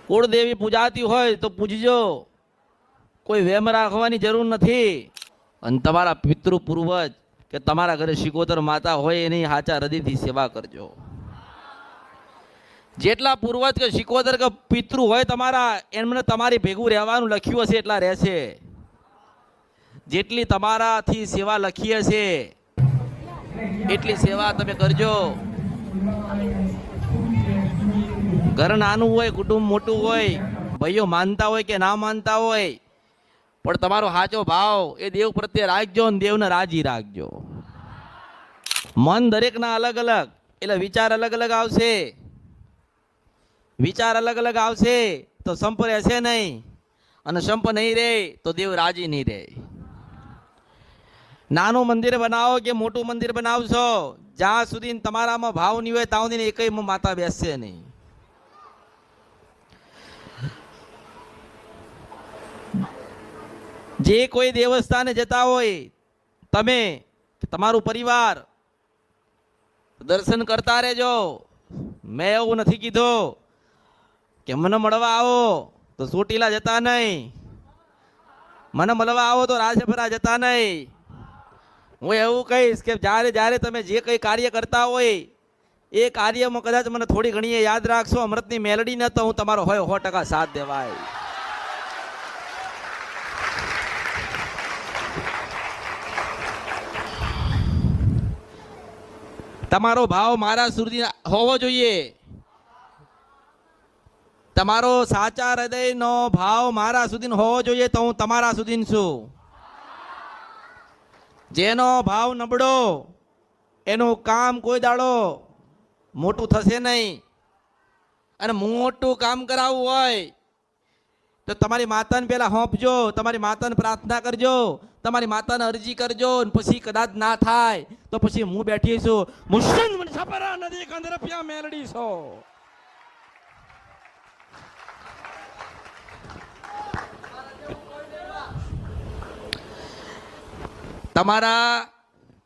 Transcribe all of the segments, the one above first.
કુળદેવી પૂજાતી હોય તો પૂજજો, કોઈ વેમ રાખવાની જરૂર નથી. અને તમારા પિતૃ પૂર્વજ કે તમારા ઘરે શિકોતર માતા હોય એની સાચા હૃદયથી સેવા કરજો. જેટલા પૂર્વજ કે શિકોતર કે પિતૃ હોય તમારા, એમને તમારી ભેગું રહેવાનું લખ્યું હશે એટલા રહેશે. જેટલી તમારાથી સેવા લખી હશે એટલી સેવા તમે કરજો. ઘર નાનું હોય, કુટુંબ મોટું હોય, ભાઈઓ માનતા હોય કે ના માનતા હોય, પણ તમારો સાચો ભાવ એ દેવ પ્રત્યે રાખજો અને દેવને રાજી રાખજો. મન દરેકના અલગ અલગ, એટલે વિચાર અલગ અલગ આવશે. વિચાર અલગ અલગ આવશે તો સંપ રહેશે નહીં, અને સંપ નહીં રહે તો દેવ રાજી નહીં રહે. નાનું મંદિર બનાવો કે મોટું મંદિર બનાવશો, જ્યાં સુધી તમારામાં ભાવ નહીં હોય ત્યાં સુધી એકય માતા બેસશે નહીં. જે કોઈ દેવસ્થાને જતા હોય તમે, તમારું પરિવાર, દર્શન કરતા રહેજો. મેં એવું નથી કીધું કે મને મળવા આવો તો ચોટીલા જતા નહીં, મને મળવા આવો તો રાજપરા જતા નહીં. હું એવું કહીશ કે જ્યારે જ્યારે તમે જે કંઈ કાર્ય કરતા હોય એ કાર્યમાં કદાચ મને થોડી ઘણી યાદ રાખશો અમૃતની મેલડી ને, તો હું તમારો 100% સાથ દેવાય. તમારો ભાવ મારા સુધી હોવો જોઈએ. તમારો સાચા હૃદયનો ભાવ મારા સુધી હોવો જોઈએ તો હું તમારા સુધી છું. જેનો ભાવ નબળો એનું કામ કોઈ દાડો મોટું થશે નહીં. અને મોટું કામ કરાવવું હોય તો તમારી માતાને પહેલા હોંપજો, તમારી માતાને પ્રાર્થના કરજો, તમારી માતાને અરજી કરજો. પછી કદાચ ના થાય તો પછી હું બેઠી છું, મુશ્કિલ છપરા નદી કંદરપિયા મેલડી છો. તમારા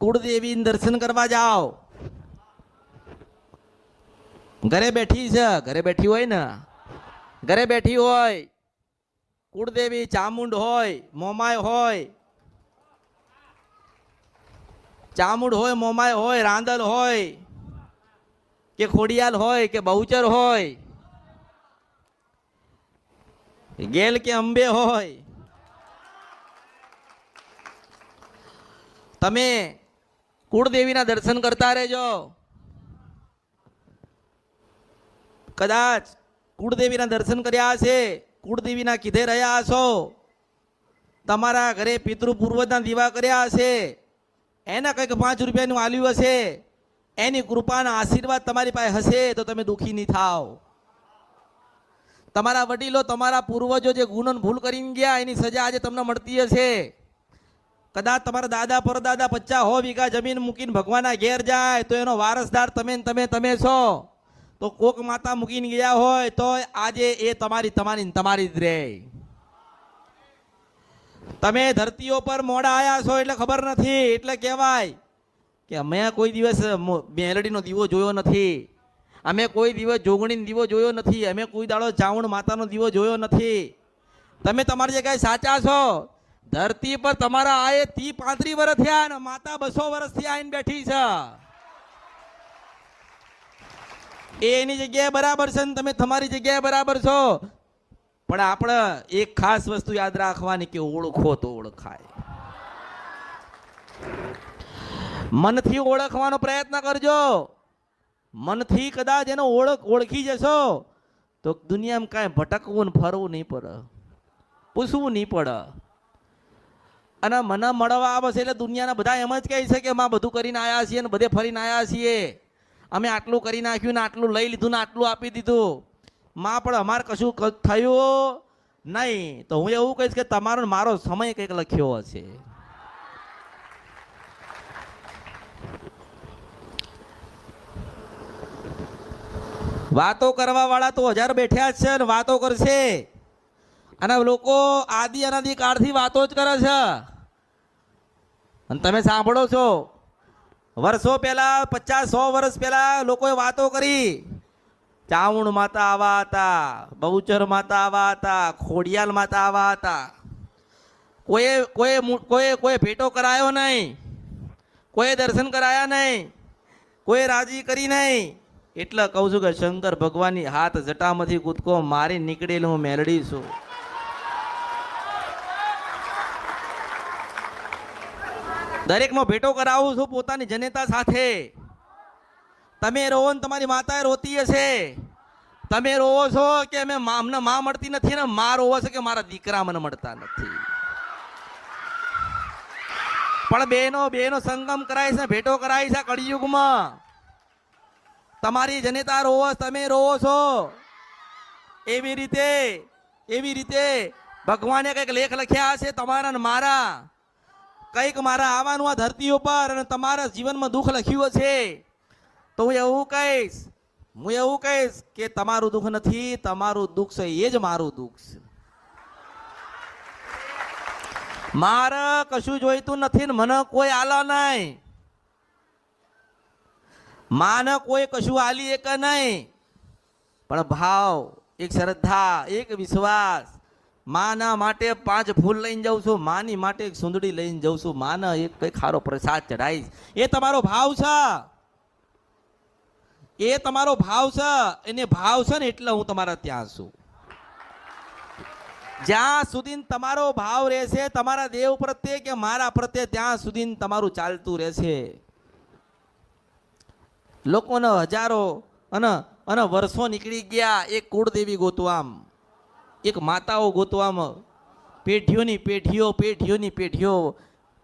કુળદેવી દર્શન કરવા જાઓ. ઘરે બેઠી છે, ઘરે બેઠી હોય ને, ઘરે બેઠી હોય કુળદેવી, ચામુંડ હોય, મોમાય હોય, ચામુંડ હોય, મોમાય હોય, રાંદલ હોય કે ખોડિયાલ હોય કે બહુચર હોય, ગેલ કે અંબે હોય, તમે કુળદેવીના દર્શન કરતા રહેજો. કદાચ કુળદેવીના દર્શન કર્યા હશે, કુળદેવીના કીધે રહ્યા હશો, તમારા ઘરે પિતૃ પૂર્વજના દીવા કર્યા હશે, એના કંઈક 5 રૂપિયાનું આલ્યું હશે, એની કૃપાના આશીર્વાદ તમારી પાસે હશે તો તમે દુઃખી નહીં થાવ. તમારા વડીલો, તમારા પૂર્વજો જે ગુનો ભૂલ કરીને ગયા એની સજા આજે તમને મળતી હશે. કદાચ તમારા દાદા પરદાદા 50-100 વીઘા જમીન મૂકીને ભગવાનના ઘેર જાય તો એનો વારસદાર તમે છો. તો કોક માતા મૂકીને ગયા હોય તો આજે એ તમારી જ રહે. તમે ધરતીઓ પર મોડા આવ્યા છો એટલે ખબર નથી, એટલે કહેવાય કે અમે કોઈ દિવસ મેલડીનો દીવો જોયો નથી, અમે કોઈ દિવસ જોગણીનો દીવો જોયો નથી, અમે કોઈ દાડો ચાવણ માતાનો દીવો જોયો નથી. તમે તમારી જગ્યાએ સાચા છો. ધરતી પર તમારા આયે 30-35 વર્ષ થયા ને માતા 200 વર્ષથી આવીને બેઠી છે. એની જગ્યાએ બરાબર છે ને તમે તમારી જગ્યાએ બરાબર છો. પણ આપણે એક ખાસ વસ્તુ યાદ રાખવાની કે ઓળખો તો ઓળખાય. મનથી ઓળખવાનો પ્રયત્ન કરજો. મનથી કદાચ એનો ઓળખી જશો તો દુનિયામાં કાંઈ ભટકવું ને ફરવું નહીં પડે, પૂછવું નહીં પડે. અને મને મળવા આવશે એટલે દુનિયાના બધા એમ જ કહે છે કે માં બધું કરીને આવ્યા છીએ ને બધે ફરીને આવ્યા છીએ, અમે આટલું કરી નાખ્યું ને આટલું લઈ લીધું ને આટલું આપી દીધું. માં પણ અમારે કશું થયું નહીં. તો હું એવું કહીશ કે તમારો મારો સમય કંઈક લખ્યો હશે. વાતો કરવા વાળા તો 1000 બેઠ્યા જ છે ને વાતો કરશે. અને લોકો આદિ અનાદિ કાળથી વાતો જ કરે છે. અને તમે સાંભળો છો વર્ષો પહેલા 50-100 વર્ષ પહેલા લોકોએ વાતો કરી ચાવણ માતા આવા હતા, બહુચર માતા આવા હતા, ખોડિયાલ માતા આવા હતા. કોઈ કોઈ કોઈ કોઈ ભેટો કરાયો નહીં, કોઈ દર્શન કરાયા નહીં, કોઈ રાજી કરી નહીં. એટલે કહું છું કે શંકર ભગવાનની હાથ જટામાંથી કૂદકો મારી નીકળેલું હું મેલડી છું. દરેકમાં ભેટો કરાવું છું પોતાની જનેતા સાથે. તમે રોવો ને તમારી માતાએ રોતી હશે. તમે રોવો છો કે અમને માં મળતી નથી ને માં રોવો છે કે મારા દીકરા મને મળતા નથી. પણ બેનો સંગમ કરાય છે, ભેટો કરાય છે કળિયુગમાં. તમારી જનેતા રોવો, તમે રોવો છો. એવી રીતે ભગવાને કંઈક લેખ લખ્યા છે તમારા ને મારા. કંઈક મારા આવવાનું આ ધરતી ઉપર અને તમારા જીવનમાં દુઃખ લખ્યું છે. તો હું એવું કહીશ કે તમારું દુઃખ નથી, તમારું દુઃખ છે એ જ મારું દુઃખ છે. મારે કશું જોઈતું નથી ને મને કોઈ આલા નહીં. માને કોઈ કશું આલી એક નહીં. પણ ભાવ, એક શ્રદ્ધા, એક વિશ્વાસ. માના માટે 5 ફૂલ લઈને જાઉં છું, માની માટે એક સુંદડી લઈને જાઉં છું, માને એક કઈ ખારો પ્રસાદ ચઢાઈશ. એ તમારો ભાવ છે, એ તમારો ભાવ છે. એને ભાવ છે ને એટલે હું તમારા ત્યાં છું. જ્યાં સુધી તમારો ભાવ રહેશે તમારા દેવ પ્રત્યે કે મારા પ્રત્યે, ત્યાં સુધી તમારું ચાલતું રહેશે. લોકોને હજારો અને વર્ષો નીકળી ગયા એક કુળદેવી ગોતવામ, એક માતાઓ ગોતવામ, પેઢીઓની પેઢીઓ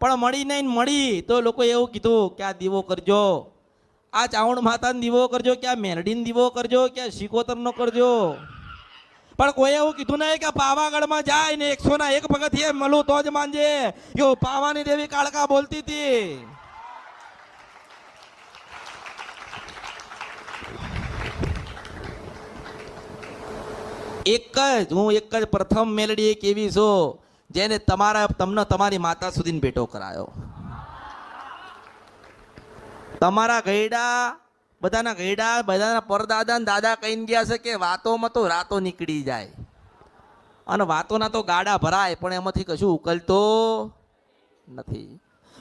પણ મળી નહીં. મળી તો લોકો એવું કીધું કે આ દીવો કરજો, આ ચાવણ માતાનો દીવો કરજો, કે આ મેરડીનો દીવો કરજો, કે આ શિકોતરનો કરજો. પણ કોઈ એવું કીધું નહીં કે પાવાગઢમાં જાય ને 101 પગથિયે મળું તો જ માંજે. એવું પાવાની દેવી કાળકા બોલતી હતી. હું એક જ પ્રથમ મેલડી એક એવી છું જેને તમને તમારી માતા સુધી ભેટો કરાયો. તમારા બધાના પરદાદા ને દાદા કહીને ગયા છે કે વાતોમાં તો રાતો નીકળી જાય અને વાતોના તો ગાડા ભરાય, પણ એમાંથી કશું ઉકલતો નથી.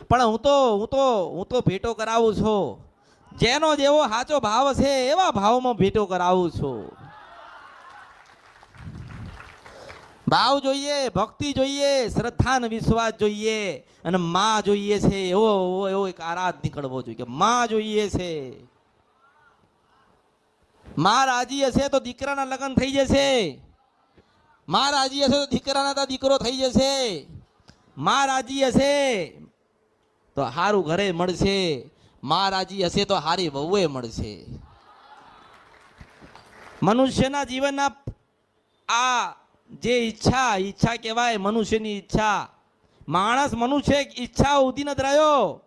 પણ હું તો ભેટો કરાવું છું. જેનો જેવો સાચો ભાવ છે એવા ભાવમાં ભેટો કરાવું છું. ભાવ જોઈએ, ભક્તિ જોઈએ, શ્રદ્ધા અને વિશ્વાસ જોઈએ, અને માં જોઈએ છે એવો એક આરાધ નીકળવો જોઈએ. માં જોઈએ છે. માં રાજી હશે તો દીકરાના લગ્ન થઈ જશે. માં રાજી હશે તો દીકરાના દીકરો થઈ જશે. માં રાજી હશે તો સારું ઘરે મળશે. માં રાજી હશે તો સારી વહુએ મળશે. મનુષ્યના જીવનના આ જે ઈચ્છા કહેવાય, મનુષ્યની ઈચ્છા. મનુષ્ય ઈચ્છા ઉધી નથી રહ્યો.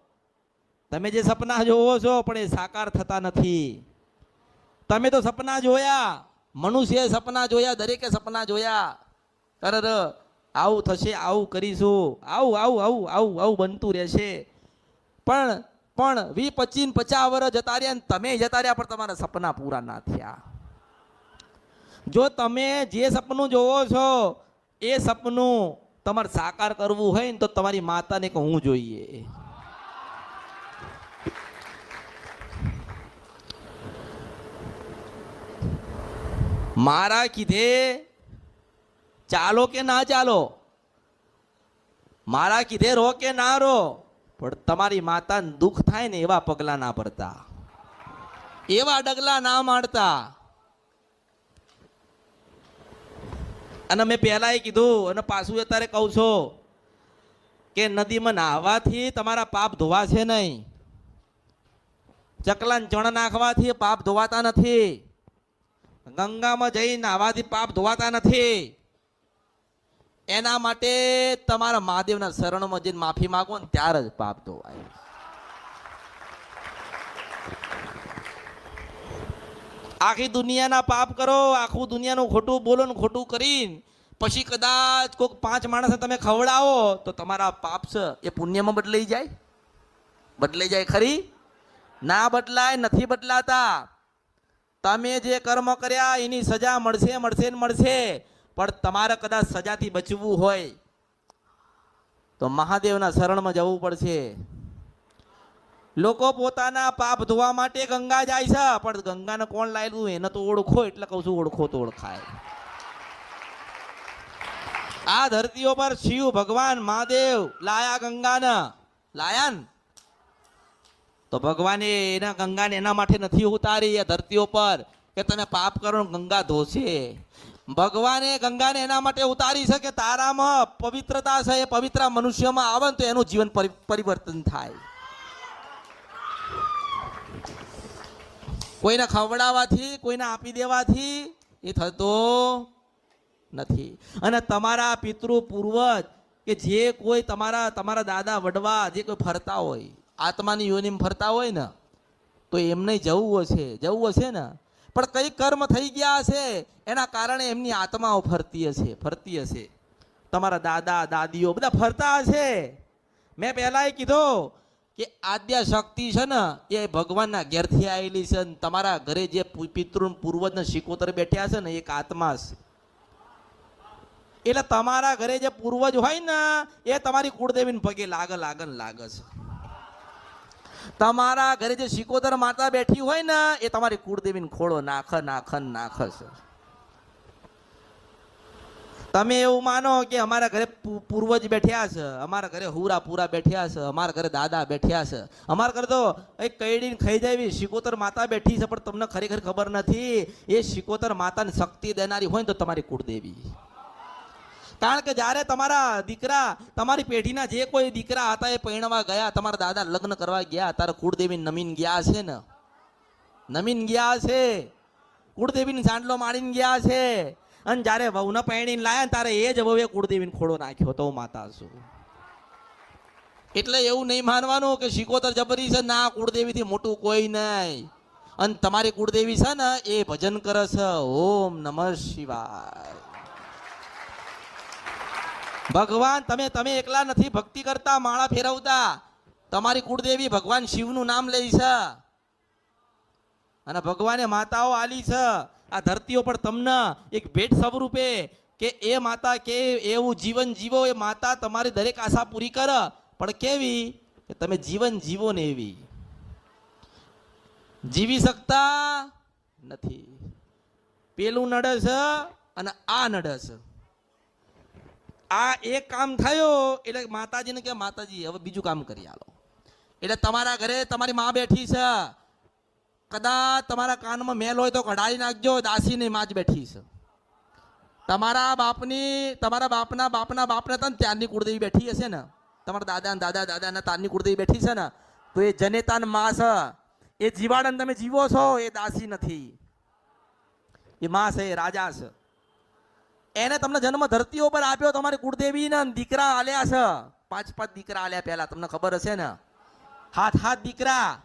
તમે જે સપના જોવો છો પણ એ સાકાર થતા નથી. તમે તો સપના જોયા, મનુષ્યએ સપના જોયા, દરેકે સપના જોયા. આવું થશે, આવું કરીશું, આવું બનતું રહેશે. પણ 20, 25, 50 વર્ષ જતા રહ્યા, તમે જતા રહ્યા, પણ તમારા સપના પૂરા ના થયા. જો તમે જે સપનું જોવો છો એ સપનું તમારે સાકાર કરવું હોય ને તો તમારી માતાને કહું જોઈએ. મારા કીધે ચાલો કે ના ચાલો, મારા કીધે રો કે ના રો, પણ તમારી માતાને દુઃખ થાય ને એવા પગલા ના પડતા, એવા ડગલા ના માંડતા. અને મેં પહેલા કીધું અને પાછું અત્યારે કહું છું કે નદીમાં નાહવાથી તમારા પાપ ધોવાશે નહીં. ચકલાને ચણ નાખવાથી પાપ ધોવાતા નથી. ગંગામાં જઈ નાહવાથી પાપ ધોવાતા નથી. એના માટે તમારા મહાદેવના શરણમાં જઈને માફી માંગો ને ત્યારે જ પાપ ધોવાય. આખી દુનિયાના પાપ કરો, આખું દુનિયાનું ખોટું બોલો ને ખોટું કરીને પછી કદાચ કોઈક 5 માણસને તમે ખવડાવો તો તમારા પાપ છે એ પુણ્યમાં બદલાઈ જાય ખરી? ના બદલાય, નથી બદલાતા. તમે જે કર્મ કર્યા એની સજા મળશે મળશે ને મળશે, પણ તમારે કદાચ સજાથી બચવું હોય તો મહાદેવના શરણમાં જવું પડશે. લોકો પોતાના પાપ ધોવા માટે ગંગા જાય છે, પણ ગંગાને કોણ લાયેલું એને તો ઓળખો, એટલે કહું છું ઓળખો તો ઓળખાય. આ ધરતીઓ પર શિવ ભગવાન મહાદેવ લાયા ગંગાને, લાયા ને તો ભગવાને એના ગંગાને એના માટે નથી ઉતારી આ ધરતીઓ પર કે તમે પાપ કરો ગંગા ધોશે. ભગવાને ગંગાને એના માટે ઉતારી છે કે તારામાં પવિત્રતા છે, એ પવિત્ર મનુષ્યમાં આવે તો એનું જીવન પરિવર્તન થાય. કોઈને ખવડાવવાથી, કોઈને આપી દેવાથી એ થતો નથી. અને તમારા પિતૃ પૂર્વજ કે જે કોઈ તમારા દાદા વડવા જે કોઈ ફરતા હોય, આત્માની યોનિમાં ફરતા હોય ને, તો એમને જવું હશે ને, પણ કઈ કર્મ થઈ ગયા હશે એના કારણે એમની આત્માઓ ફરતી હશે. તમારા દાદા દાદીઓ બધા ફરતા હશે. મેં પહેલા કીધું કે આદ્ય શક્તિ છે ને એ ભગવાનના ઘેરથી આવેલી છે. તમારા ઘરે જે પિતૃ પૂર્વજના શિકોતર બેઠ્યા છે ને એક આત્મા છે. એટલે તમારા ઘરે જે પૂર્વજ હોય ને એ તમારી કુળદેવીને પગે લાગે છે. તમારા ઘરે જે શિકોતર માતા બેઠી હોય ને એ તમારી કુળદેવીને ખોળો નાખ છે. તમે એવું માનો કે અમારા ઘરે પૂર્વજ બેઠ્યા છે, અમારા ઘરે હુરા પૂરા બેઠ્યા છે, અમારા ઘરે દાદા બેઠ્યા છે, અમારા ઘરે તો એક કઈડીને ખાઈ જાય એવી શિકોતર માતા બેઠી છે, પણ તમને ખરેખર ખબર નથી એ શિકોતર માતાને શક્તિ દેનારી હોય ને તો તમારી કુળદેવી. કારણ કે જ્યારે તમારા દીકરા, તમારી પેઢીના જે કોઈ દીકરા હતા એ પરણવા ગયા, તમારા દાદા લગ્ન કરવા ગયા, તારે કુળદેવી નમીન ગયા છે ને, નમીન ગયા છે, કુળદેવીને સાંડલો મારીને ગયા છે. અને જ્યારે વહુને પરણીને લાયા ને તારે એ જ વહુએ કુળદેવીને ખોળો નાખ્યો તો માતા છું. એટલે એવું નહીં માનવાનું કે શિકોતર જબરી છે, ના, કુળદેવીથી મોટું કોઈ નહીં. અને તમારી કુળદેવી છે ને એ ભજન કરે છે, ઓમ નમઃ શિવાય. ભગવાન તમે એકલા નથી ભક્તિ કરતા, માળા ફેરવતા. તમારી કુળદેવી ભગવાન શિવનું નામ લે છે અને ભગવાને માતાઓ આલી છે આ ધરતીઓ પર તમને એક ભેટ સ્વરૂપે કે એ માતા કે એવું જીવન જીવો, એ માતા તમારી દરેક આશા પૂરી કરે, પણ કેવી કે તમે જીવન જીવો ને એવી જીવી શકતા નથી. પેલું નડે છે અને આ નડે છે. આ એક કામ થયો એટલે માતાજીને કે માતાજી હવે બીજું કામ કરી આલો. એટલે તમારા ઘરે તમારી માં બેઠી છે, કદાચ તમારા કાનમાં મેલ હોય તો કઢાઈ નાખજો, દાસીની માં જ બેઠી છે. તમારા બાપના બાપના ત્યારની કુળદેવી બેઠી હશે ને, તમારા દાદાના તારની કુળદેવી બેઠી છે ને, તો એ જનેતાન માં છે. એ જીવાડન તમે જીવો છો એ દાસી નથી, એ માં છે, એ રાજા છે. એને તમને જન્મ ધરતીઓ પર આપ્યો, તમારી કુળદેવીને દીકરા આલ્યા છે, 5 દીકરા આલ્યા. પહેલા તમને ખબર હશે ને, 7 દીકરા.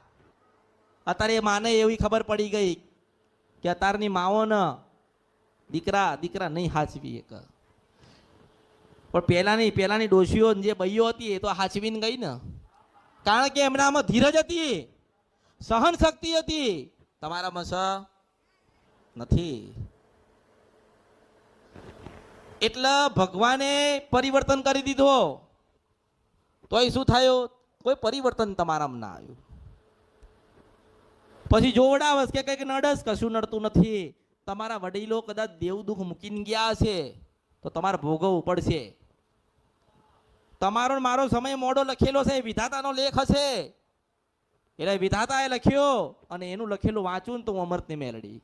અત્યારે માને એવી ખબર પડી ગઈ કે અત્યારની માઓ ને દીકરા નહીં હાચવી એક. પણ પહેલાની ડોશીઓ જે બઈઓ હતી એ તો હાચવીને ગઈ ને, કારણ કે એમનામાં ધીરજ હતી, સહન શક્તિ હતી. તમારામાં નથી. એટલે ભગવાને પરિવર્તન કરી દીધો, તોય શું થયું? કોઈ પરિવર્તન તમારામાં ના આવ્યું. પછી જોવડાવસ કે કઈક નડસ, કશું નડતું નથી. તમારા વડીલો કદાચ દેવ દુઃખ મૂકીને ગયા છે તો તમારે ભોગવવું પડશે. તમારો મારો સમય મોડો લખેલો છે, વિધાતાનો લેખ હશે, એટલે વિધાતાએ લખ્યો અને એનું લખેલું વાંચું ને તો હું અમૃતની મેલડી.